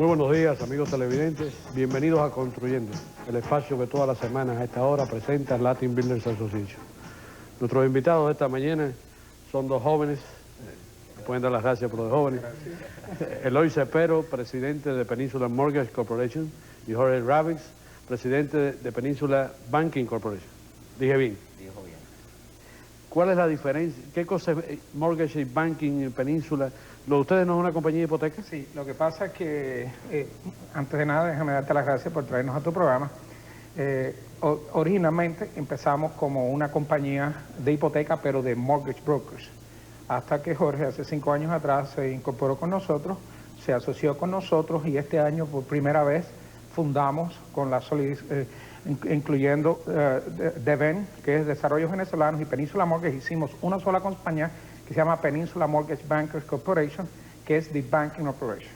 Muy buenos días, amigos televidentes. Bienvenidos a Construyendo, el espacio que todas las semanas a esta hora presenta Latin Builders Association. Nuestros invitados de esta mañana son dos jóvenes, me pueden dar las gracias por los jóvenes. Eloy Cepero, presidente de Peninsula Mortgage Corporation, y Jorge Ravix, presidente de Peninsula Banking Corporation. Dije bien. Dijo bien. ¿Cuál es la diferencia? ¿Qué cosa es mortgage y banking en Península? ¿Lo de ustedes no es una compañía de hipotecas? Sí, lo que pasa es que, antes de nada, déjame darte las gracias por traernos a tu programa. Originalmente empezamos como una compañía de hipoteca, pero de mortgage brokers. Hasta que Jorge, hace 5 años atrás, se incorporó con nosotros, se asoció con nosotros y este año, por primera vez, fundamos con la incluyendo DEVEN, que es Desarrollos Venezolanos, y Peninsula Mortgage, hicimos una sola compañía que se llama Peninsula Mortgage Bankers Corporation, que es The Banking Operation.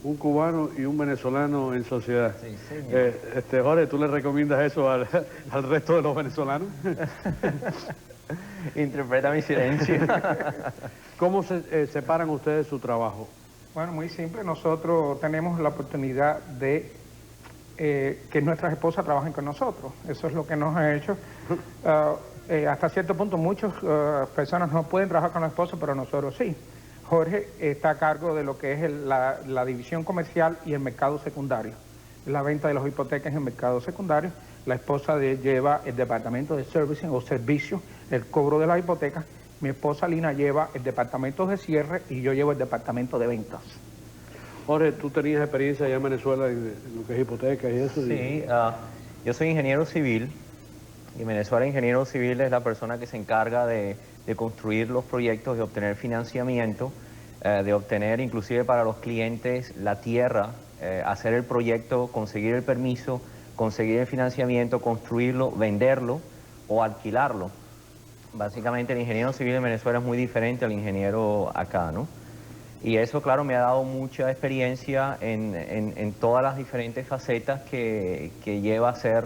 Un cubano y un venezolano en sociedad. Sí, señor. Jorge, ¿tú le recomiendas eso al resto de los venezolanos? Interpreta mi silencio. ¿Cómo se separan ustedes su trabajo? Bueno, muy simple. Nosotros tenemos la oportunidad de que nuestras esposas trabajen con nosotros. Eso es lo que nos ha hecho. Hasta cierto punto muchas personas no pueden trabajar con la esposa, pero nosotros sí. Jorge está a cargo de lo que es la división comercial y el mercado secundario. La venta de las hipotecas en el mercado secundario. La esposa lleva el departamento de servicing o servicio, el cobro de las hipotecas. Mi esposa Lina lleva el departamento de cierre y yo llevo el departamento de ventas. Jorge, ¿tú tenías experiencia allá en Venezuela en lo que es hipotecas y eso? Sí, yo soy ingeniero civil y en Venezuela ingeniero civil es la persona que se encarga de construir los proyectos, de obtener financiamiento, de obtener inclusive para los clientes la tierra, hacer el proyecto, conseguir el permiso, conseguir el financiamiento, construirlo, venderlo o alquilarlo. Básicamente el ingeniero civil en Venezuela es muy diferente al ingeniero acá, ¿no? Y eso, claro, me ha dado mucha experiencia en todas las diferentes facetas que lleva a ser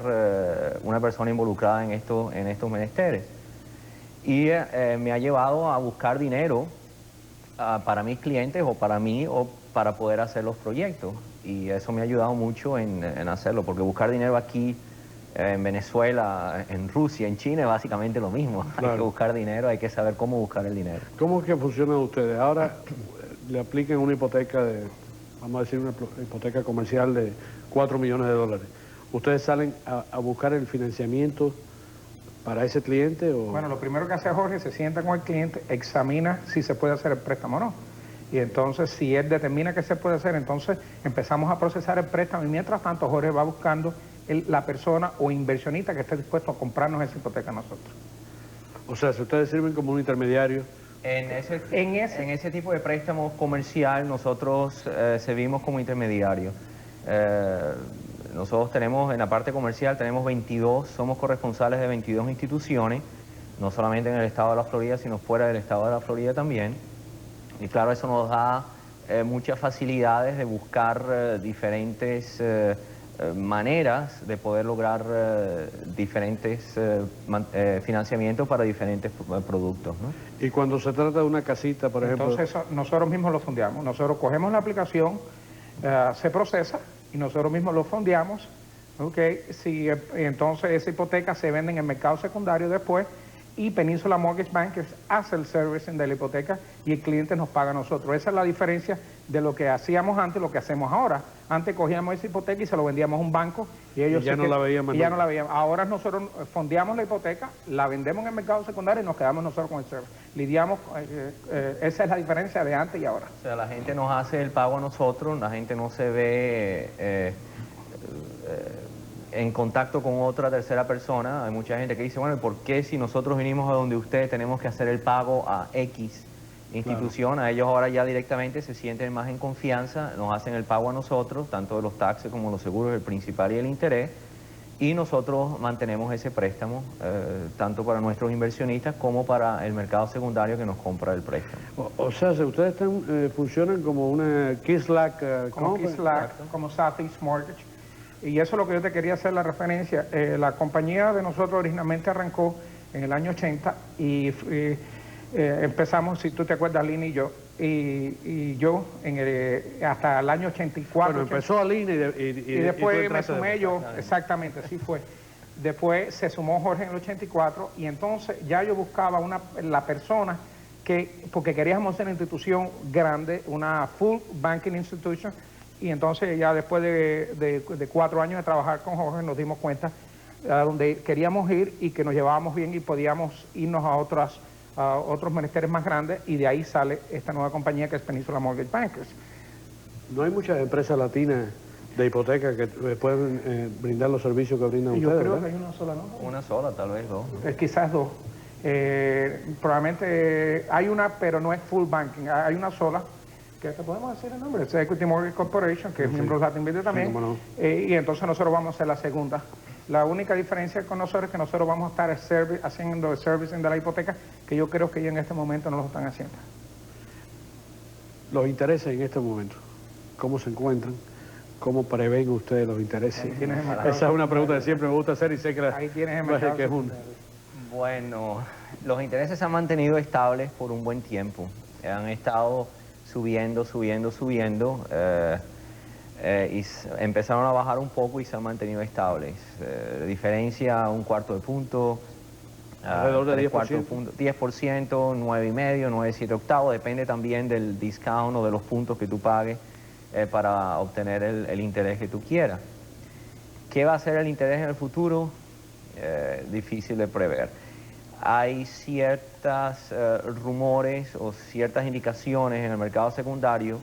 una persona involucrada en estos menesteres. Y me ha llevado a buscar dinero para mis clientes o para mí o para poder hacer los proyectos. Y eso me ha ayudado mucho en hacerlo, porque buscar dinero aquí en Venezuela, en Rusia, en China es básicamente lo mismo. Claro. Hay que buscar dinero, hay que saber cómo buscar el dinero. ¿Cómo es que funcionan ustedes? Ahora le aplican una hipoteca vamos a decir, una hipoteca comercial de $4 millones. ¿Ustedes salen a buscar el financiamiento para ese cliente? ¿O? Bueno, lo primero que hace Jorge, se sienta con el cliente, examina si se puede hacer el préstamo o no. Y entonces, si él determina que se puede hacer, entonces empezamos a procesar el préstamo y mientras tanto Jorge va buscando la persona o inversionista que esté dispuesto a comprarnos esa hipoteca a nosotros. O sea, si ustedes sirven como un intermediario. En ese tipo de préstamos comercial nosotros servimos como intermediario. Nosotros tenemos, en la parte comercial, somos corresponsales de 22 instituciones, no solamente en el estado de la Florida, sino fuera del estado de la Florida también. Y claro, eso nos da muchas facilidades de buscar diferentes maneras de poder lograr diferentes financiamientos para diferentes productos, ¿no? Y cuando se trata de una casita, por ejemplo... Entonces nosotros mismos lo fondeamos. Nosotros cogemos la aplicación, se procesa y nosotros mismos lo fondeamos. Okay. Entonces esa hipoteca se vende en el mercado secundario después y Peninsula Mortgage Bankers hace el servicing de la hipoteca y el cliente nos paga a nosotros. Esa es la diferencia de lo que hacíamos antes y lo que hacemos ahora. Antes cogíamos esa hipoteca y se lo vendíamos a un banco y ellos ya no la veían más. Ya no la veían. Ahora nosotros fondeamos la hipoteca, la vendemos en el mercado secundario y nos quedamos nosotros con el service. Lidiamos, esa es la diferencia de antes y ahora. O sea, la gente nos hace el pago a nosotros, la gente no se ve en contacto con otra tercera persona. Hay mucha gente que dice, bueno, ¿por qué si nosotros vinimos a donde ustedes tenemos que hacer el pago a X institución? Claro. A ellos ahora ya directamente se sienten más en confianza, nos hacen el pago a nosotros, tanto de los taxes como los seguros, el principal y el interés, y nosotros mantenemos ese préstamo, tanto para nuestros inversionistas como para el mercado secundario que nos compra el préstamo. O sea, si ustedes funcionan como una KISLAC, como Southeast Mortgage. Y eso es lo que yo te quería hacer la referencia. La compañía de nosotros originalmente arrancó en el año 80 y empezamos, si tú te acuerdas, Lina y yo, y yo hasta el año 84. Bueno, empezó Alina y después me sumé yo, exactamente, así fue. Después se sumó Jorge en el 84 y entonces ya yo buscaba la persona porque queríamos ser una institución grande, una full banking institution, y entonces ya después de 4 años de trabajar con Jorge nos dimos cuenta a donde queríamos ir y que nos llevábamos bien y podíamos irnos a otros menesteres más grandes, y de ahí sale esta nueva compañía que es Peninsula Mortgage Bankers. No hay muchas empresas latinas de hipoteca que pueden brindar los servicios que brindan ustedes, Yo creo ¿verdad? que hay una sola, ¿no? Una sola, tal vez dos. Quizás dos. Probablemente hay una, pero no es full banking. Hay una sola, que te podemos decir el nombre, es Equity Mortgage Corporation, que es miembro de Latin Builder también. Sí, cómo no. Y entonces nosotros vamos a hacer la segunda. La única diferencia con nosotros es que nosotros vamos a estar haciendo el servicing de la hipoteca, que yo creo que ya en este momento no lo están haciendo. Los intereses en este momento, ¿cómo se encuentran? ¿Cómo prevén ustedes los intereses? Ahí tienes el mercado. Esa es una pregunta que siempre me gusta hacer y sé que Ahí tienes el mercado que es un... Bueno, los intereses se han mantenido estables por un buen tiempo. Han estado subiendo y empezaron a bajar un poco y se han mantenido estables. Diferencia un cuarto de punto, alrededor de 10%. 10%, 9,5, 9,7 octavos, depende también del discount o de los puntos que tú pagues para obtener el interés que tú quieras. ¿Qué va a ser el interés en el futuro? Difícil de prever. Hay ciertos rumores o ciertas indicaciones en el mercado secundario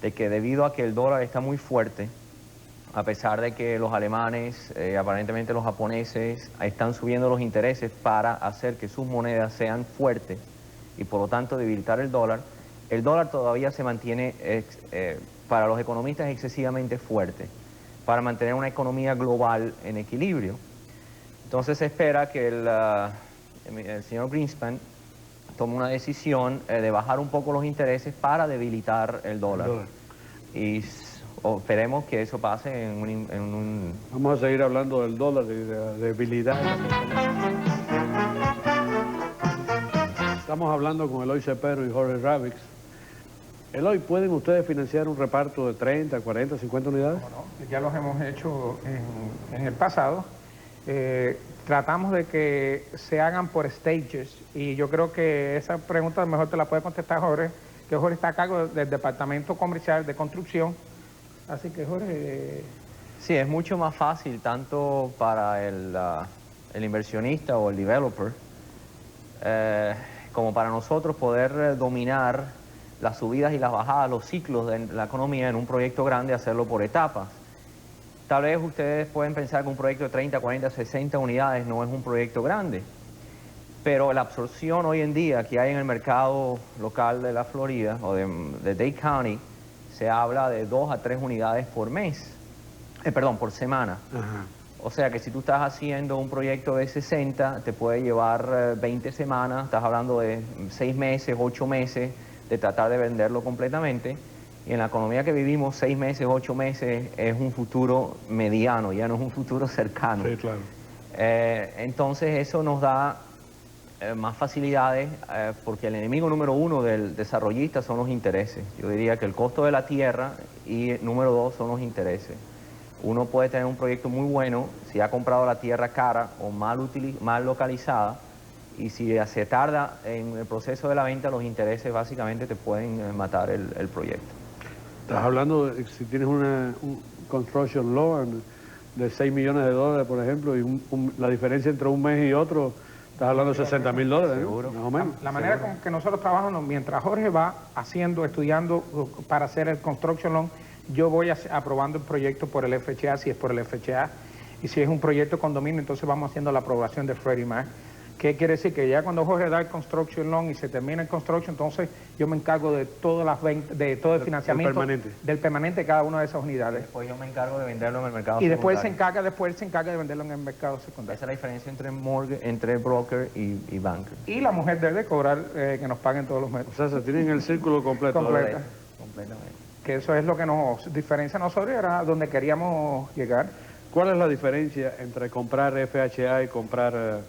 de que debido a que el dólar está muy fuerte, a pesar de que los alemanes, aparentemente los japoneses, están subiendo los intereses para hacer que sus monedas sean fuertes y por lo tanto debilitar el dólar todavía se mantiene, para los economistas, excesivamente fuerte, para mantener una economía global en equilibrio. Entonces se espera que el señor Greenspan tome una decisión de bajar un poco los intereses para debilitar el dólar. Y esperemos que eso pase en un... Vamos a seguir hablando del dólar y de la debilidad. Estamos hablando con Eloy Cepero y Jorge Ravix. Eloy, ¿pueden ustedes financiar un reparto de 30, 40, 50 unidades? Bueno, ya los hemos hecho en el pasado. Tratamos de que se hagan por stages, y yo creo que esa pregunta mejor te la puede contestar Jorge, que Jorge está a cargo del departamento comercial de construcción. Así que Jorge... Sí, es mucho más fácil tanto para el inversionista o el developer como para nosotros poder dominar las subidas y las bajadas, los ciclos de la economía en un proyecto grande, hacerlo por etapas. Tal vez ustedes pueden pensar que un proyecto de 30, 40, 60 unidades no es un proyecto grande, pero la absorción hoy en día que hay en el mercado local de la Florida o de Dade County, se habla de 2 a 3 unidades por mes, por semana. Ajá. O sea que si tú estás haciendo un proyecto de 60, te puede llevar 20 semanas, estás hablando de 6 meses, 8 meses, de tratar de venderlo completamente. Y en la economía que vivimos, 6 meses, 8 meses es un futuro mediano, ya no es un futuro cercano. Sí, claro. Entonces eso nos da más facilidades porque el enemigo número 1 del desarrollista son los intereses. Yo diría que el costo de la tierra y número 2 son los intereses. Uno puede tener un proyecto muy bueno si ha comprado la tierra cara o mal localizada, y si se tarda en el proceso de la venta, los intereses básicamente te pueden matar el proyecto. Estás hablando de si tienes un construction loan de 6 millones de dólares, por ejemplo, y la diferencia entre un mes y otro, estás hablando de 60 mil dólares, Seguro. ¿no? Más o menos. La manera con que nosotros trabajamos, mientras Jorge va estudiando para hacer el construction loan, yo voy aprobando el proyecto por el FHA, si es por el FHA, y si es un proyecto de condominio, entonces vamos haciendo la aprobación de Freddie Mac. ¿Qué quiere decir? Que ya cuando Jorge da el construction loan y se termina el construction, entonces yo me encargo de todas las ventas, de todo el financiamiento del permanente de cada una de esas unidades. Después yo me encargo de venderlo en el mercado Y después se secundario. encarga de venderlo en el mercado secundario. Esa es la diferencia entre broker y banker. Y la mujer debe cobrar que nos paguen todos los meses. O sea, se tienen el círculo completo. Completa. Completamente. Que eso es lo que nos diferencia a nosotros, era donde queríamos llegar. ¿Cuál es la diferencia entre comprar FHA y comprar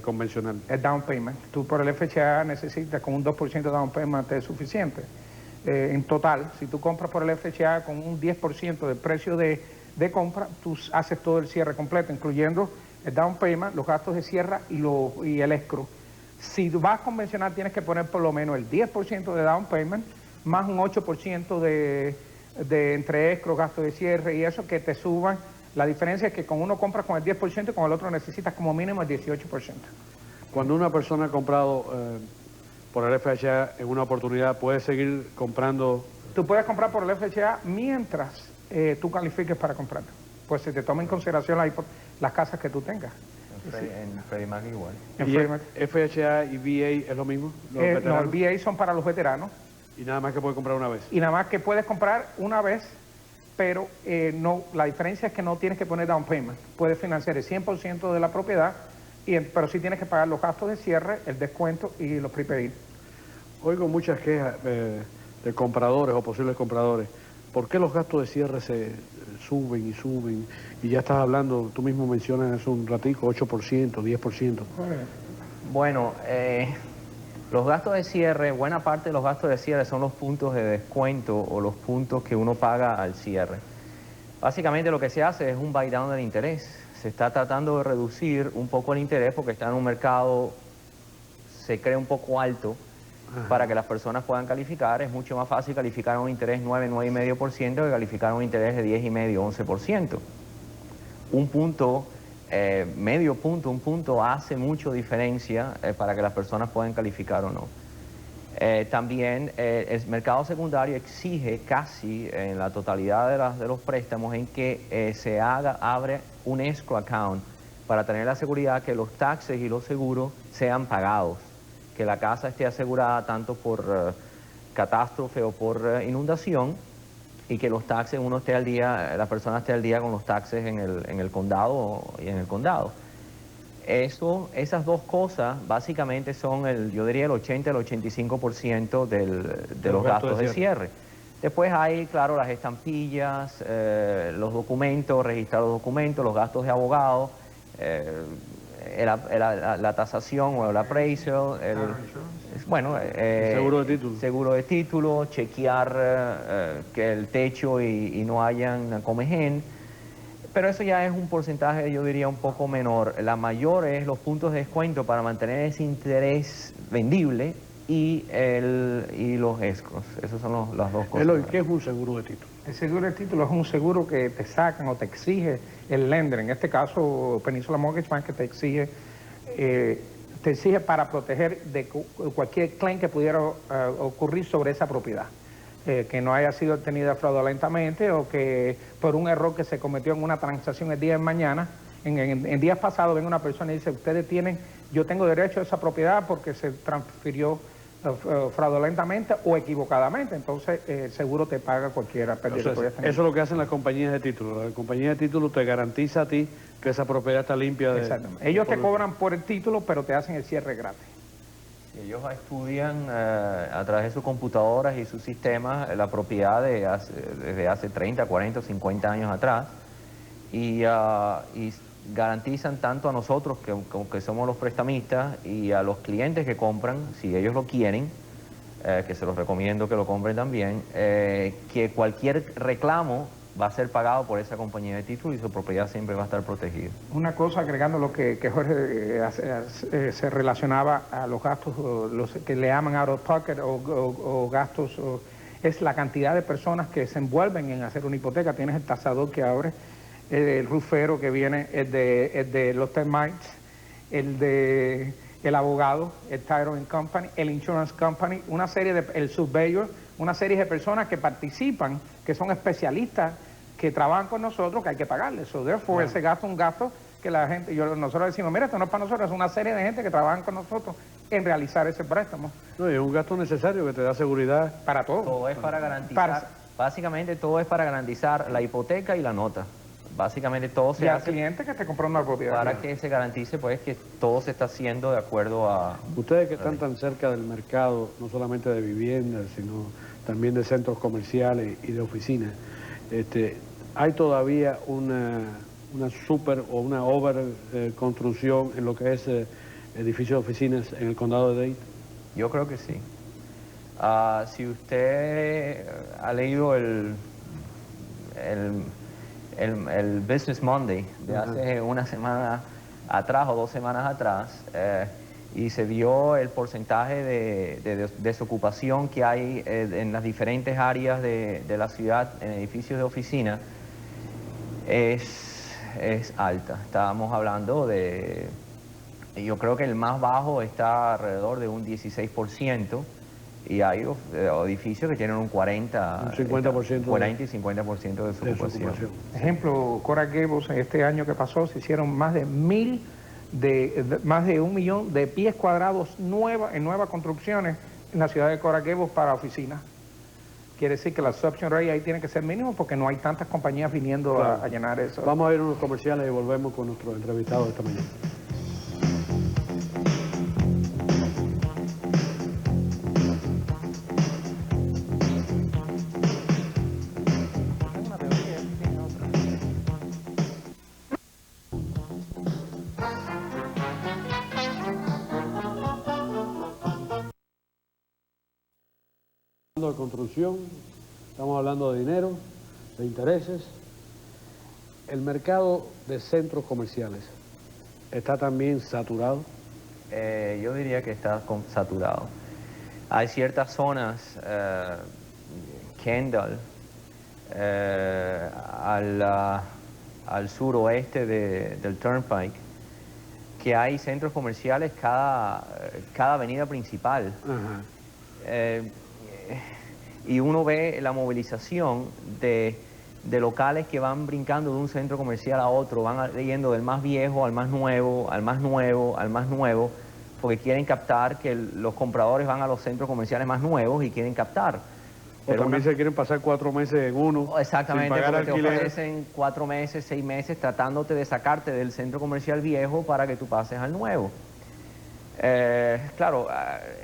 convencional. El down payment. Tú por el FHA necesitas con un 2% de down payment es suficiente. En total, si tú compras por el FHA con un 10% del precio de compra, tú haces todo el cierre completo, incluyendo el down payment, los gastos de cierre y el escrow. Si vas convencional, tienes que poner por lo menos el 10% de down payment, más un 8% de entre escrow, gastos de cierre y eso, que te suban. La diferencia es que con uno compras con el 10% y con el otro necesitas como mínimo el 18%. Cuando una persona ha comprado por el FHA en una oportunidad, ¿puede seguir comprando? Tú puedes comprar por el FHA mientras tú califiques para comprar. Pues se te toma en consideración las casas que tú tengas. En Freddie Mac igual. ¿Y FHA y VA es lo mismo? No, el VA son para los veteranos. Y nada más que puede comprar una vez. Y nada más que puedes comprar una vez, pero no, la diferencia es que no tienes que poner down payment. Puedes financiar el 100% de la propiedad, pero sí tienes que pagar los gastos de cierre, el descuento y los prepaid. Oigo muchas quejas de compradores o posibles compradores. ¿Por qué los gastos de cierre se suben y suben? Y ya estás hablando, tú mismo mencionas hace un ratico, 8%, 10%. Bueno, los gastos de cierre, buena parte de los gastos de cierre son los puntos de descuento o los puntos que uno paga al cierre. Básicamente lo que se hace es un buy down del interés. Se está tratando de reducir un poco el interés porque está en un mercado, se cree un poco alto. Ajá. Para que las personas puedan calificar. Es mucho más fácil calificar a un interés 9, 9,5% que calificar a un interés de 10,5, 11%. Un punto, medio punto, un punto hace mucho diferencia para que las personas puedan calificar o no. También el mercado secundario exige casi en la totalidad de los préstamos en que abre un escrow account para tener la seguridad que los taxes y los seguros sean pagados, que la casa esté asegurada tanto por catástrofe o por inundación y que los taxes uno esté al día, la persona esté al día con los taxes en el condado y en el condado. Esas dos cosas básicamente son yo diría el 80 al 85% de los gastos de cierre. Después hay, claro, las estampillas, los documentos, registrar los documentos, los gastos de abogado, la tasación o el appraisal, seguro de título, chequear que el techo y no hayan comején, pero eso ya es un porcentaje, yo diría, un poco menor. La mayor es los puntos de descuento para mantener ese interés vendible y los escrows. Esas son las dos cosas. ¿Qué es un seguro de título? El seguro de título es un seguro que te sacan o te exige el lender, en este caso Peninsula Mortgage Bank, que te exige para proteger de cualquier claim que pudiera ocurrir sobre esa propiedad, que no haya sido obtenida fraudulentamente o que por un error que se cometió en una transacción el día de mañana. En días pasados ven una persona y dice, yo tengo derecho a esa propiedad porque se transfirió fraudulentamente o equivocadamente, entonces el seguro te paga cualquiera pérdida. Eso es lo que hacen las compañías de título. La compañía de título te garantiza a ti que esa propiedad está limpia. Exactamente. Ellos te cobran por el título, pero te hacen el cierre gratis. Ellos estudian a través de sus computadoras y sus sistemas la propiedad desde hace 30, 40, 50 años atrás y garantizan tanto a nosotros que somos los prestamistas y a los clientes que compran, si ellos lo quieren, que se los recomiendo que lo compren también, que cualquier reclamo va a ser pagado por esa compañía de título y su propiedad siempre va a estar protegida. Una cosa, agregando lo que Jorge se relacionaba a los gastos, los que le llaman out of pocket o gastos, es la cantidad de personas que se envuelven en hacer una hipoteca. Tienes el tasador que abre, el rufero que viene, el de los termites, el abogado, el title company, el insurance company, el surveyor, una serie de personas que participan, que son especialistas, que trabajan con nosotros, que hay que pagarles. So, therefore, ese gasto es un gasto que la gente, nosotros decimos, mira, esto no es para nosotros, es una serie de gente que trabajan con nosotros en realizar ese préstamo. No, y es un gasto necesario que te da seguridad. Para todo. Todo es para garantizar, básicamente todo es para garantizar la hipoteca y la nota. Básicamente todo se hace al cliente que te compró una propiedad. Para que se garantice pues que todo se está haciendo de acuerdo a... Ustedes que están tan cerca del mercado, no solamente de viviendas, sino también de centros comerciales y de oficinas, ¿hay todavía una super o una over construcción en lo que es edificios de oficinas en el condado de Dade? Yo creo que sí. Si usted ha leído el Business Monday de hace una semana atrás o 2 semanas atrás, y se vio el porcentaje de desocupación que hay en las diferentes áreas de la ciudad en edificios de oficina, es alta. Estábamos hablando de, yo creo que el más bajo está alrededor de un 16%, y hay edificios que tienen un 40, un 50%, 40 y 50% de desocupación. Ejemplo, Coral Gables, este año que pasó se hicieron más de 1 millón de pies cuadrados en nuevas construcciones en la ciudad de Coral Gables para oficinas. Quiere decir que la absorption rate ahí tiene que ser mínimo porque no hay tantas compañías viniendo a llenar eso. Vamos a ir a unos comerciales y volvemos con nuestro entrevistado de esta mañana. De construcción, estamos hablando de dinero, de intereses. El mercado de centros comerciales está también saturado. Yo diría que está saturado. Hay ciertas zonas, Kendall, al suroeste del Turnpike, que hay centros comerciales cada avenida principal. Y uno ve la movilización de locales que van brincando de un centro comercial a otro, van yendo del más viejo al más nuevo, al más nuevo, al más nuevo, porque quieren captar que los compradores van a los centros comerciales más nuevos y quieren captar. Pero también se quieren pasar 4 meses en uno. Exactamente, sin pagar porque alquiler. te ofrecen 4 meses, 6 meses tratándote de sacarte del centro comercial viejo para que tú pases al nuevo. Claro,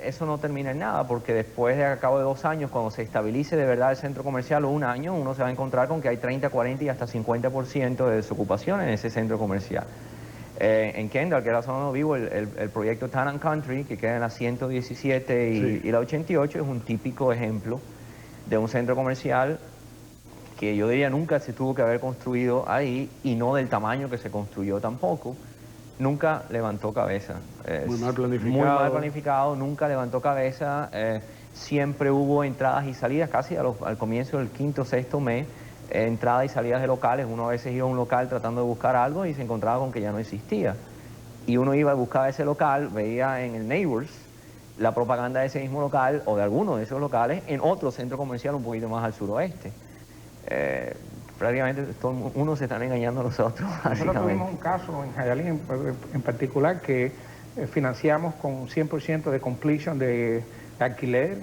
eso no termina en nada, porque después de a cabo de 2 años, cuando se estabilice de verdad el centro comercial, o 1 año, uno se va a encontrar con que hay 30, 40 y hasta 50% de desocupación en ese centro comercial. En Kendall, que es la zona donde vivo, el proyecto Town and Country, que queda en la 117 y la 88, es un típico ejemplo de un centro comercial que yo diría nunca se tuvo que haber construido ahí, y no del tamaño que se construyó tampoco. Nunca levantó cabeza. Muy mal planificado. Muy mal planificado, nunca levantó cabeza. Siempre hubo entradas y salidas, casi al comienzo del 5º o 6º mes, entradas y salidas de locales. Uno a veces iba a un local tratando de buscar algo y se encontraba con que ya no existía. Y uno iba a buscar ese local, veía en el Neighbors la propaganda de ese mismo local o de alguno de esos locales en otro centro comercial un poquito más al suroeste. Prácticamente uno se están engañando a nosotros, básicamente. Nosotros tuvimos un caso en Hialeah en particular que financiamos con 100% de completion de alquiler.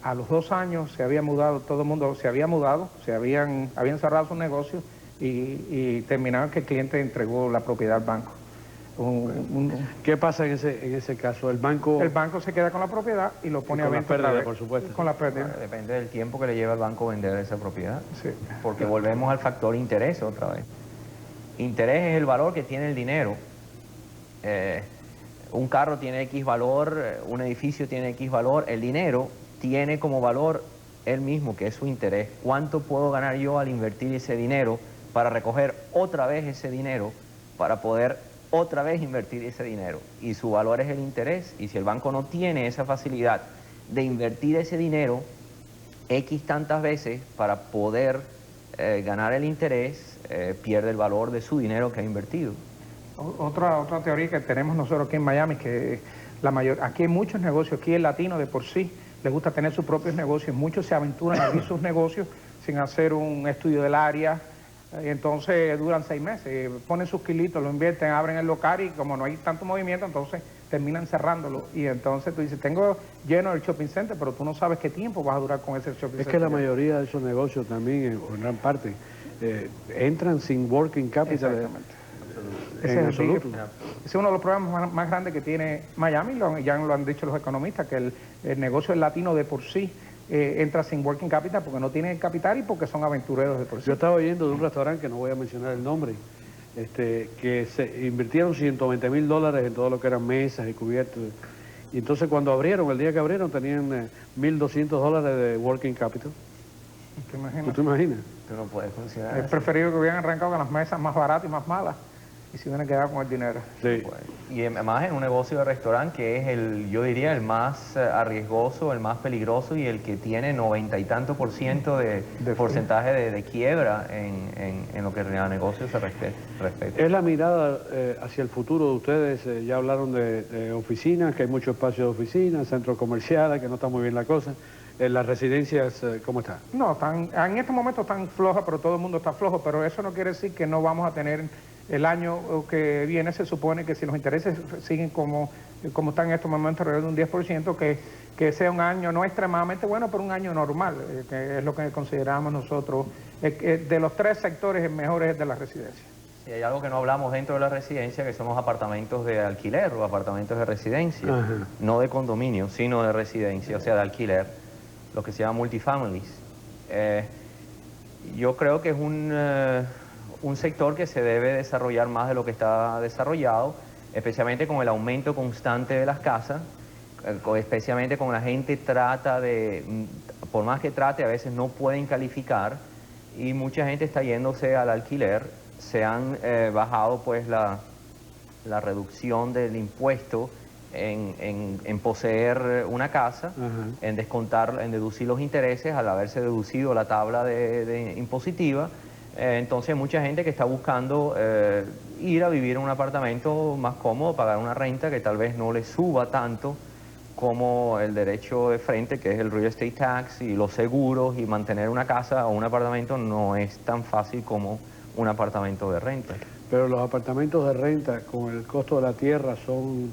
A los 2 años se había mudado, todo el mundo se había mudado, habían cerrado sus negocios y terminaron que el cliente entregó la propiedad al banco. ¿Qué pasa en ese caso? El banco se queda con la propiedad y lo pone a venta. Con las pérdidas, por supuesto. Con las pérdidas. Depende del tiempo que le lleva al banco vender esa propiedad. Sí. Porque volvemos al factor interés otra vez. Interés es el valor que tiene el dinero. Un carro tiene X valor, un edificio tiene X valor, el dinero tiene como valor él mismo, que es su interés. ¿Cuánto puedo ganar yo al invertir ese dinero para recoger otra vez ese dinero, para poder otra vez invertir ese dinero? Y su valor es el interés, y si el banco no tiene esa facilidad de invertir ese dinero X tantas veces para poder ganar el interés, pierde el valor de su dinero que ha invertido. Otra teoría que tenemos nosotros aquí en Miami, que aquí hay muchos negocios, aquí el latino de por sí le gusta tener sus propios negocios, muchos se aventuran a abrir sus negocios sin hacer un estudio del área. Y entonces duran 6 meses, ponen sus kilitos, lo invierten, abren el local y como no hay tanto movimiento, entonces terminan cerrándolo. Y entonces tú dices, tengo lleno el shopping center, pero tú no sabes qué tiempo vas a durar con ese shopping center. Es que la mayoría de esos negocios también, en gran parte, entran sin working capital. Exactamente. En absoluto. Ese es uno de los problemas más grandes que tiene Miami, ya lo han dicho los economistas, que el negocio del latino de por sí entra sin working capital porque no tienen el capital y porque son aventureros de por sí. Yo estaba oyendo de un restaurante que no voy a mencionar el nombre, que se invirtieron $120,000 en todo lo que eran mesas y cubiertos. Y entonces cuando abrieron, el día que abrieron, tenían $1,200 de working capital. ¿Te imaginas? ¿Tú te imaginas? Tú no puedes funcionar Es así. preferido que hubieran arrancado con las mesas más baratas y más malas y se hubieran quedado con el dinero. Sí. Y además en un negocio de restaurante que es yo diría, el más arriesgoso, el más peligroso y el que tiene 90 y tanto % de porcentaje de quiebra en lo que al negocio se respecta. Es la mirada hacia el futuro de ustedes. Ya hablaron de oficinas, que hay mucho espacio de oficinas, centros comerciales, que no está muy bien la cosa. Las residencias, ¿cómo están? No, en este momento están flojas, pero todo el mundo está flojo, pero eso no quiere decir que no vamos a tener el año que viene. Se supone que si los intereses siguen como están en estos momentos, alrededor de un 10%, que sea un año no extremadamente bueno, pero un año normal, que es lo que consideramos nosotros. De los tres sectores, el mejor es el de la residencia. Sí, hay algo que no hablamos dentro de la residencia, que son los apartamentos de alquiler o apartamentos de residencia, Ajá. no de condominio, sino de residencia, o sea, de alquiler, lo que se llama multifamilies. Yo creo que es un sector que se debe desarrollar más de lo que está desarrollado, especialmente con el aumento constante de las casas, especialmente con la gente por más que trate, a veces no pueden calificar y mucha gente está yéndose al alquiler. Se han bajado pues la reducción del impuesto en poseer una casa, en descontar, en deducir los intereses al haberse deducido la tabla de impositiva. Entonces mucha gente que está buscando ir a vivir en un apartamento más cómodo, pagar una renta que tal vez no le suba tanto como el derecho de frente, que es el real estate tax y los seguros, y mantener una casa o un apartamento no es tan fácil como un apartamento de renta. Pero los apartamentos de renta con el costo de la tierra son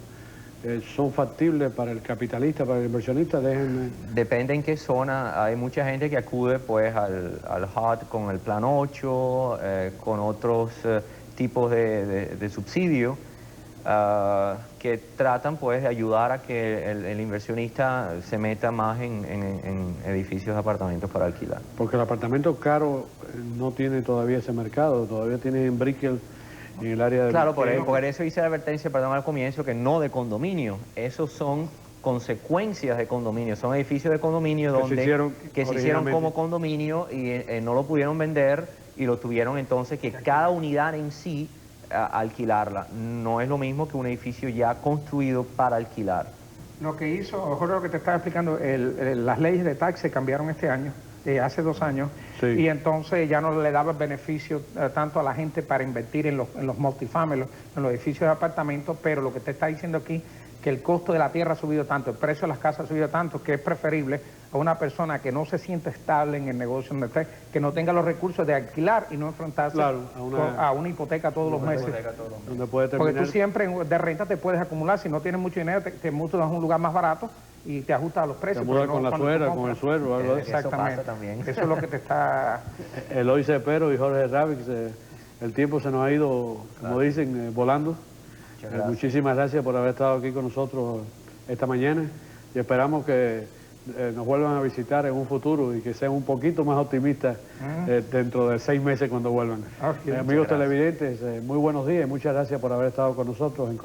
factibles para el capitalista, para el inversionista. Depende en qué zona. Hay mucha gente que acude pues al HUD con el Plan 8, con otros tipos de subsidio, que tratan pues de ayudar a que el inversionista se meta más en edificios de apartamentos para alquilar. Porque el apartamento caro no tiene todavía ese mercado, todavía tiene en Brickell, en el área de... Claro, por eso hice la advertencia, perdón, al comienzo, que no de condominio. Esos son consecuencias de condominio. Son edificios de condominio que se hicieron como condominio y no lo pudieron vender y lo tuvieron entonces que cada unidad en sí alquilarla. No es lo mismo que un edificio ya construido para alquilar. Lo que hizo, Jorge, lo que te estaba explicando, las leyes de tax se cambiaron este año, hace 2 años, sí. Y entonces ya no le daba beneficio tanto a la gente para invertir en los multifamilies, en los edificios de apartamentos, pero lo que te está diciendo aquí, que el costo de la tierra ha subido tanto, el precio de las casas ha subido tanto, que es preferible a una persona que no se siente estable en el negocio, que no tenga los recursos de alquilar y no enfrentarse a una hipoteca todos los meses. Donde puede terminar... Porque tú siempre de renta te puedes acumular, si no tienes mucho dinero, te mudas a un lugar más barato y te ajustas a los precios. Te mudas con la suegra, con el suegro, algo así. Exactamente. Eso pasa también. Eso es lo que te está... Eloy Cepero y Jorge Ravix, el tiempo se nos ha ido, como dicen, volando. Muchísimas gracias por haber estado aquí con nosotros esta mañana y esperamos que nos vuelvan a visitar en un futuro y que sean un poquito más optimistas dentro de 6 meses cuando vuelvan. Amigos televidentes, muy buenos días y muchas gracias por haber estado con nosotros en